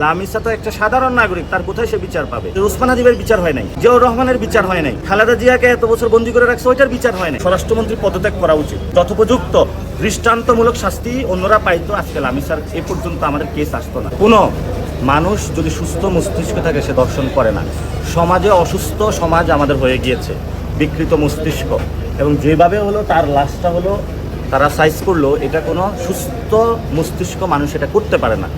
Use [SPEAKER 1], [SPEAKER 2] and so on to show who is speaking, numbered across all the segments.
[SPEAKER 1] লামিসা তো একটা সাধারণ নাগরিক, তার কোথায় সে বিচার পাবে? ওসমান হাদিবের বিচার হয় নাই, জিয়াউর রহমানের বিচার হয় নাই, খালেদা জিয়াকে এত বছর বন্দী করে রাখছে, ওইটার বিচার হয় নাই। স্বরাষ্ট্রমন্ত্রী পদত্যাগ করা উচিত। যথোপযুক্ত দৃষ্টান্তমূলক শাস্তি অন্যরা পাইতো, আজকে লামিসার এ পর্যন্ত আমাদের কেস আসতো না। কোনো মানুষ যদি সুস্থ মস্তিষ্ক থাকে সে দর্শন করে না। সমাজে অসুস্থ সমাজ আমাদের হয়ে গিয়েছে, বিকৃত মস্তিষ্ক, এবং যেভাবে হলো তার লাশটা হলো তারা সাইজ করলো, এটা কোনো সুস্থ মস্তিষ্ক মানুষ এটা করতে পারে না।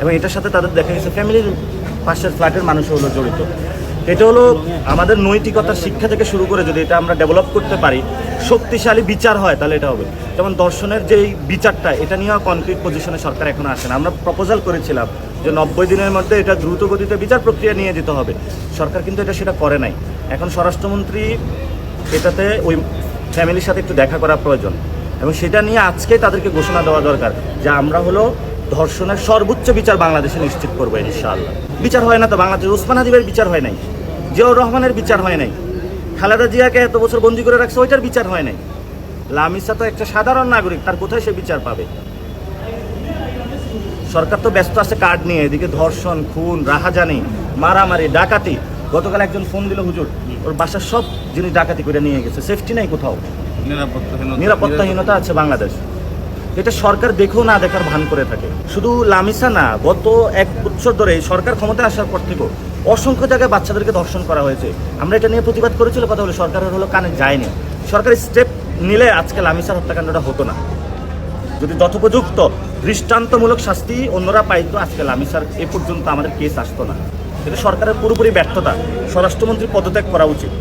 [SPEAKER 1] এবং এটার সাথে তাদের দেখা গেছে ফ্যামিলির পাশের ফ্ল্যাটের মানুষও হলো জড়িত। এটা হলো আমাদের নৈতিকতার শিক্ষা থেকে শুরু করে যদি এটা আমরা ডেভেলপ করতে পারি, শক্তিশালী বিচার হয়, তাহলে এটা হবে। যেমন দর্শনের যেই বিচারটা, এটা নিয়েও কনক্রিট পজিশনে সরকার এখন আসে না। আমরা প্রপোজাল করেছিলাম যে 90 দিনের মধ্যে এটা দ্রুত গতিতে বিচার প্রক্রিয়া নিয়ে যেতে হবে, সরকার কিন্তু এটা সেটা করে নাই। এখন স্বরাষ্ট্রমন্ত্রী এটাতে ওই ফ্যামিলির সাথে একটু দেখা করা প্রয়োজন, এবং সেটা নিয়ে আজকে তাদেরকে ঘোষণা দেওয়া দরকার যে আমরা হলো ধর্ষণের সর্বোচ্চ বিচার বাংলাদেশে নিশ্চিত করবো ইনশাআল্লাহ। বিচার হয় না তো বাংলাদেশে, ওসমান হাদিবের বিচার হয় নাই, জিয়াউর রহমানের বিচার হয় নাই, খালেদা জিয়াকে এত বছর বন্দী করে রাখছে, ওইটার বিচার হয় নাই। লামিসা তো একটা সাধারণ নাগরিক, তার কোথায় সে বিচার পাবে? সরকার তো ব্যস্ত আছে কার্ড নিয়ে, এদিকে ধর্ষণ, খুন, রাহাজানি, মারামারি, ডাকাতি। গতকাল একজন ফোন দিল, হুজুর ওর বাসার সব জিনিস ডাকাতি করে নিয়ে গেছে, সেফটি নাই কোথাও, নিরাপত্তাহীনতা আছে বাংলাদেশ। এটা সরকার দেখেও না দেখার ভান করে থাকে। শুধু লামিসা না, গত 1 বছর ধরে সরকার ক্ষমতায় আসার পর থেকেও অসংখ্য জায়গায় বাচ্চাদেরকে ধর্ষণ করা হয়েছে। আমরা এটা নিয়ে প্রতিবাদ করেছিল, কথা বলে সরকারের হলো কানে যায়নি। সরকার স্টেপ নিলে আজকে লামিসার হত্যাকাণ্ডটা হতো না। যদি যথোপযুক্ত দৃষ্টান্তমূলক শাস্তি অন্যরা পাইতো, আজকে লামিসার এ পর্যন্ত আমাদের কেস আসতো না। এটা সরকারের পুরোপুরি ব্যর্থতা। স্বরাষ্ট্রমন্ত্রী পদত্যাগ করা উচিত।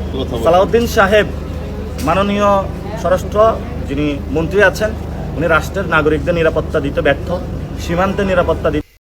[SPEAKER 1] সালাউদ্দিন সাহেব, মাননীয় স্বরাষ্ট্র যিনি মন্ত্রী আছেন, উনি রাষ্ট্রের নাগরিকদের নিরাপত্তা দিতে ব্যর্থ, সীমান্তে নিরাপত্তা দিতে